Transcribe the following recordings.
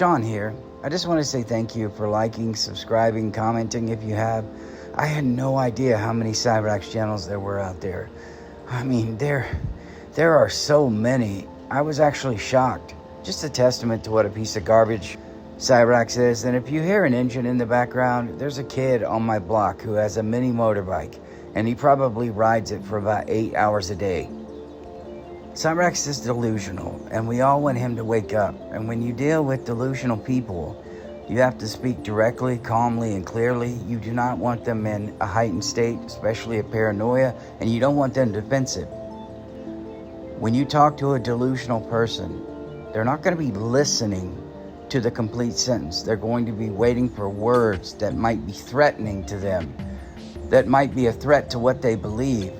Sean here. I just want to say thank you for liking, subscribing, commenting if you have. I had no idea how many Cyrax channels there were out there. I mean, there are so many. I was actually shocked. Just a testament to what a piece of garbage Cyrax is. And if you hear an engine in the background, there's a kid on my block who has a mini motorbike, and he probably rides it for about 8 hours a day. Cyrax is delusional, and we all want him to wake up. And when you deal with delusional people, you have to speak directly, calmly, and clearly. You do not want them in a heightened state, especially a paranoia, and you don't want them defensive. When you talk to a delusional person, they're not going to be listening to the complete sentence. They're going to be waiting for words that might be threatening to them, that might be a threat to what they believe.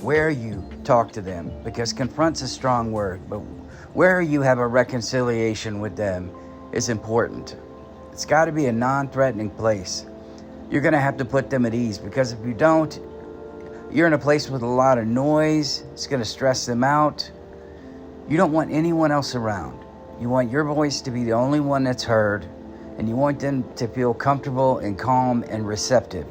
Where you talk to them, because confront's a strong word, but where you have a reconciliation with them is important. It's got to be a non-threatening place. You're going to have to put them at ease, because if you don't, you're in a place with a lot of noise. It's going to stress them out. You don't want anyone else around. You want your voice to be the only one that's heard, and you want them to feel comfortable and calm and receptive.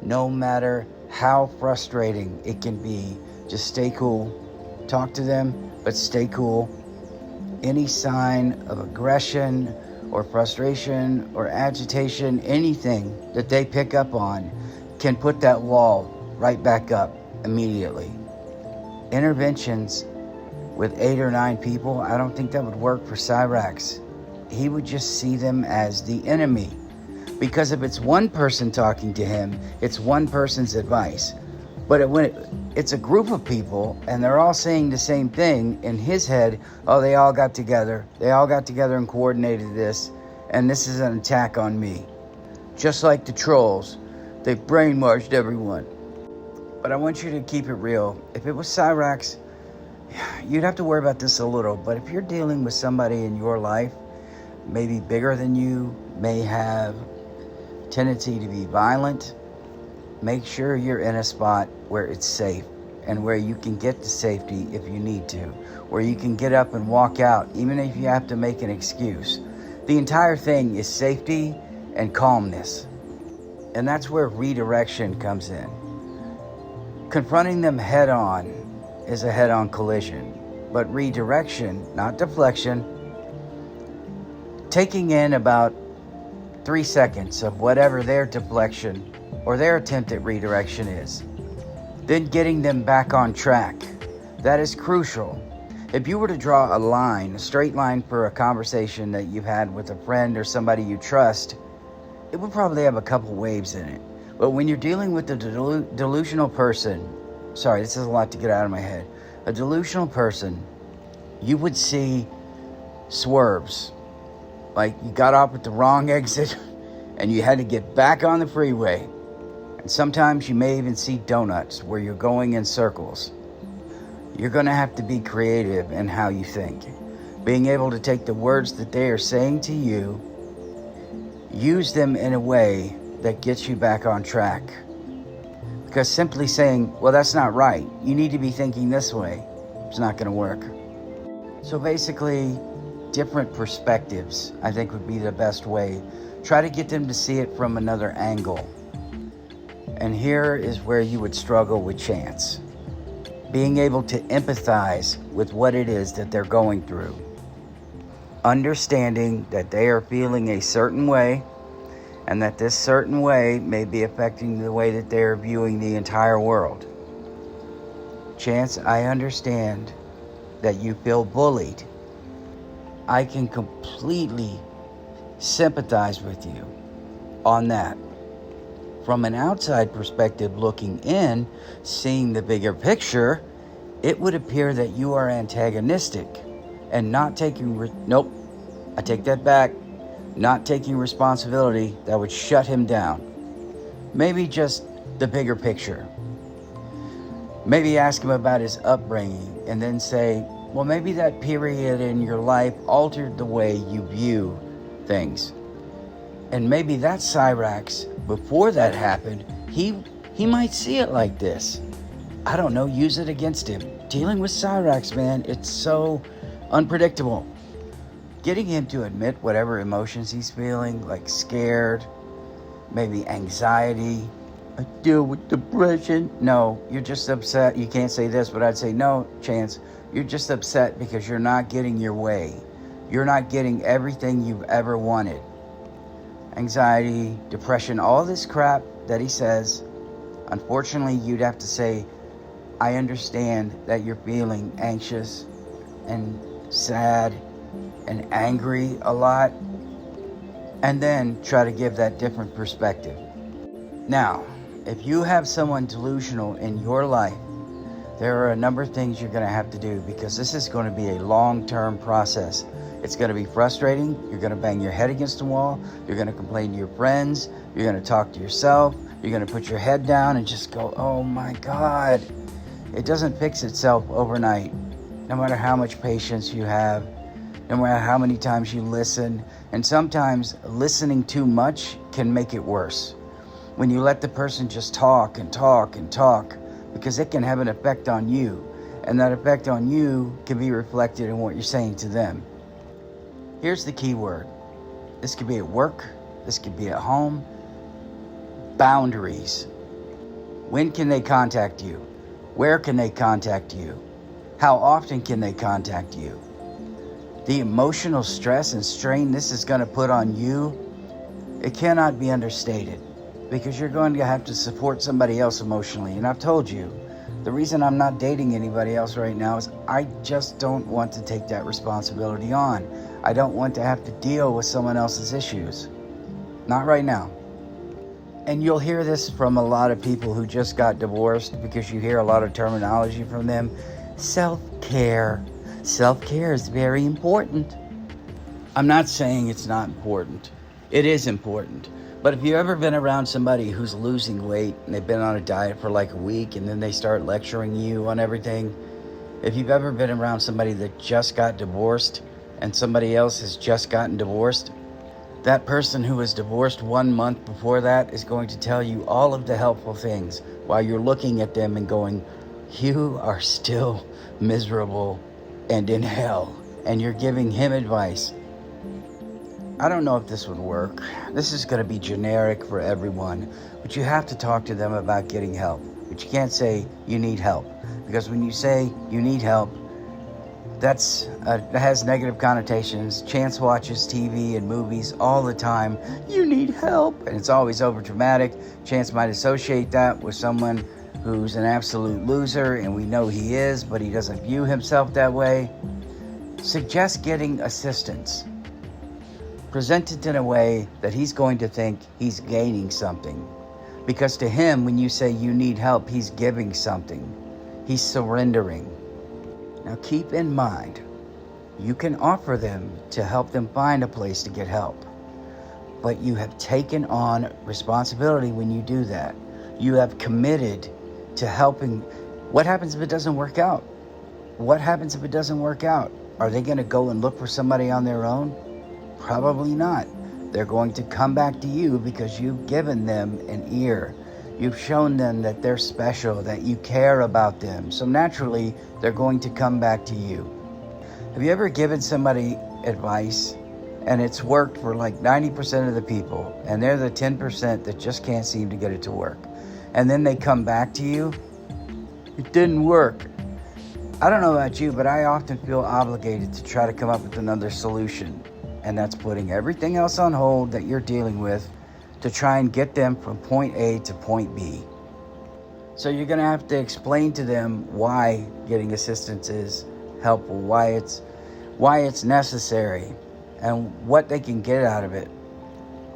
No matter how frustrating it can be, just stay cool. Talk to them, but stay cool. Any sign of aggression or frustration or agitation, anything that they pick up on, can put that wall right back up immediately. Interventions with 8 or 9 people, I don't think that would work for Cyrax. He would just see them as the enemy. Because if it's one person talking to him, it's one person's advice. But when it's a group of people and they're all saying the same thing, in his head, oh, they all got together and coordinated this, and this is an attack on me. Just like the trolls, they've brainwashed everyone. But I want you to keep it real. If it was Cyrax, you'd have to worry about this a little. But if you're dealing with somebody in your life, maybe bigger than you, may have tendency to be violent, make sure you're in a spot where it's safe and where you can get to safety if you need to, where you can get up and walk out, even if you have to make an excuse. The entire thing is safety and calmness. And that's where redirection comes in. Confronting them head on is a head-on collision, but redirection, not deflection, taking in about 3 seconds of whatever their deflection or their attempt at redirection is, then getting them back on track. That is crucial. If you were to draw a line, a straight line for a conversation that you've had with a friend or somebody you trust, it would probably have a couple waves in it. But when you're dealing with a delusional person, sorry, this is a lot to get out of my head. A delusional person, you would see swerves. Like you got off at the wrong exit and you had to get back on the freeway. And sometimes you may even see donuts where you're going in circles. You're going to have to be creative in how you think. Being able to take the words that they are saying to you, use them in a way that gets you back on track. Because simply saying, well, that's not right, you need to be thinking this way, it's not going to work. So basically, different perspectives, I think, would be the best way. Try to get them to see it from another angle. And here is where you would struggle with Chance. Being able to empathize with what it is that they're going through. Understanding that they are feeling a certain way, and that this certain way may be affecting the way that they're viewing the entire world. Chance, I understand that you feel bullied. I can completely sympathize with you on that. From an outside perspective looking in, seeing the bigger picture, it would appear that you are antagonistic and not taking, nope, I take that back, not taking responsibility that would shut him down. Maybe just the bigger picture. Maybe ask him about his upbringing and then say, well, maybe that period in your life altered the way you view things. And maybe that Cyrax, before that happened, he might see it like this. I don't know, use it against him. Dealing with Cyrax, man, it's so unpredictable. getting him to admit whatever emotions he's feeling, like scared, maybe anxiety. I deal with depression. No, you're just upset. You can't say this, but I'd say, no, Chance, you're just upset because you're not getting your way. You're not getting everything you've ever wanted. Anxiety, depression, all this crap that he says, unfortunately, you'd have to say, I understand that you're feeling anxious and sad and angry a lot, and then try to give that different perspective. Now, if you have someone delusional in your life, there are a number of things you're going to have to do, because this is going to be a long-term process. It's going to be frustrating. You're going to bang your head against the wall. You're going to complain to your friends. You're going to talk to yourself. You're going to put your head down and just go, oh my God. It doesn't fix itself overnight. No matter how much patience you have, no matter how many times you listen. And sometimes listening too much can make it worse. When you let the person just talk and talk and talk, because it can have an effect on you. And that effect on you can be reflected in what you're saying to them. Here's the key word. This could be at work. This could be at home. Boundaries. When can they contact you? Where can they contact you? How often can they contact you? The emotional stress and strain this is going to put on you, it cannot be understated, because you're going to have to support somebody else emotionally. And I've told you, the reason I'm not dating anybody else right now is I just don't want to take that responsibility on. I don't want to have to deal with someone else's issues. Not right now. And you'll hear this from a lot of people who just got divorced, because you hear a lot of terminology from them. Self-care. Self-care is very important. I'm not saying it's not important. It is important. But if you've ever been around somebody who's losing weight and they've been on a diet for like a week and then they start lecturing you on everything, if you've ever been around somebody that just got divorced and somebody else has just gotten divorced, that person who was divorced 1 month before that is going to tell you all of the helpful things while you're looking at them and going, you are still miserable and in hell, and you're giving him advice. I don't know if this would work. This is going to be generic for everyone, but you have to talk to them about getting help. But you can't say you need help, because when you say you need help, that has negative connotations. Chance watches TV and movies all the time. You need help, and it's always over dramatic. Chance might associate that with someone who's an absolute loser, and we know he is, but he doesn't view himself that way. Suggest getting assistance. Present it in a way that he's going to think he's gaining something. Because to him, when you say you need help, he's giving something. He's surrendering. Now keep in mind, you can offer them to help them find a place to get help. But you have taken on responsibility when you do that. You have committed to helping. What happens if it doesn't work out? What happens if it doesn't work out? Are they going to go and look for somebody on their own? Probably not. They're going to come back to you because you've given them an ear. You've shown them that they're special, that you care about them. So naturally, they're going to come back to you. Have you ever given somebody advice and it's worked for like 90% of the people, and they're the 10% that just can't seem to get it to work? And then they come back to you? It didn't work. I don't know about you, but I often feel obligated to try to come up with another solution. And that's putting everything else on hold that you're dealing with to try and get them from point A to point B. So you're going to have to explain to them why getting assistance is helpful, why it's necessary, and what they can get out of it.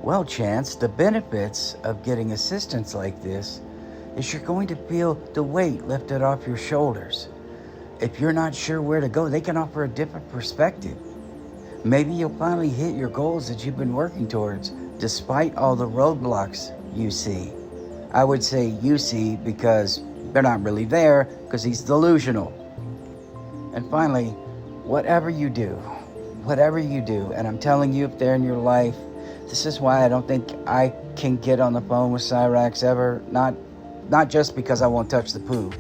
Well, Chance, the benefits of getting assistance like this is you're going to feel the weight lifted off your shoulders. If you're not sure where to go, they can offer a different perspective. Maybe you'll finally hit your goals that you've been working towards, despite all the roadblocks you see. I would say you see because they're not really there, because he's delusional. And finally, whatever you do, and I'm telling you, if they're in your life, this is why I don't think I can get on the phone with Cyrax ever. Not just because I won't touch the poo,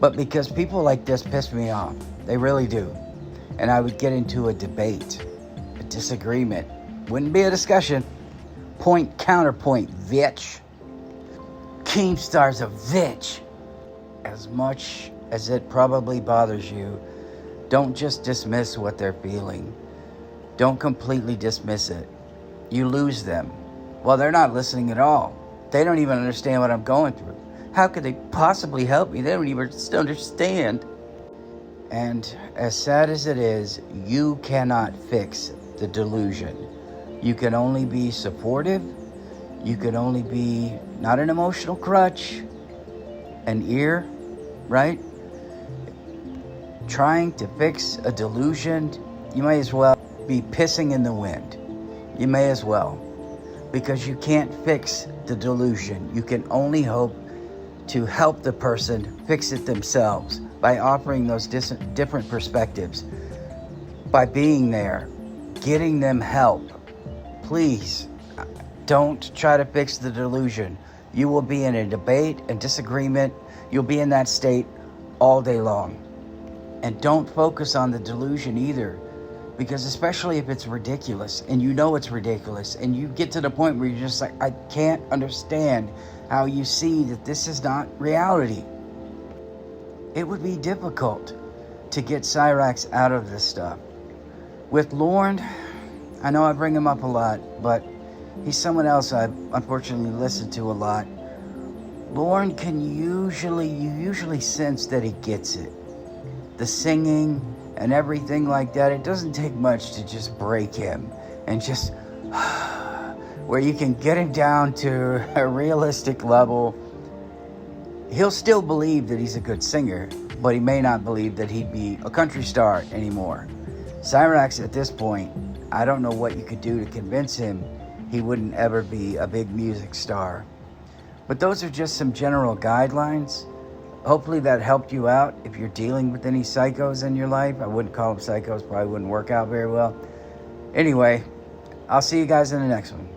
but because people like this piss me off. They really do. And I would get into a debate. disagreement. Wouldn't be a discussion. Point, counterpoint, bitch. Keemstar's a bitch. As much as it probably bothers you, don't just dismiss what they're feeling. Don't completely dismiss it. You lose them. Well, they're not listening at all. They don't even understand what I'm going through. How could they possibly help me? They don't even understand. And as sad as it is, you cannot fix the delusion. You can only be supportive. You can only be not an emotional crutch, an ear, right? Trying to fix a delusion, you may as well be pissing in the wind. You may as well. Because you can't fix the delusion. You can only hope to help the person fix it themselves by offering those different perspectives, by being there, getting them help. Please, don't try to fix the delusion. You will be in a debate and disagreement. You'll be in that state all day long. And don't focus on the delusion either, because especially if it's ridiculous, and you know it's ridiculous, and you get to the point where you're just like, I can't understand how you see that this is not reality. It would be difficult to get Cyrax out of this stuff. With Lorne, I know I bring him up a lot, but he's someone else I've unfortunately listened to a lot. Lorne you usually sense that he gets it. The singing and everything like that, it doesn't take much to just break him and just where you can get him down to a realistic level. He'll still believe that he's a good singer, but he may not believe that he'd be a country star anymore. Cyrax at this point, I don't know what you could do to convince him he wouldn't ever be a big music star. But those are just some general guidelines. Hopefully that helped you out if you're dealing with any psychos in your life. I wouldn't call them psychos, probably wouldn't work out very well. Anyway, I'll see you guys in the next one.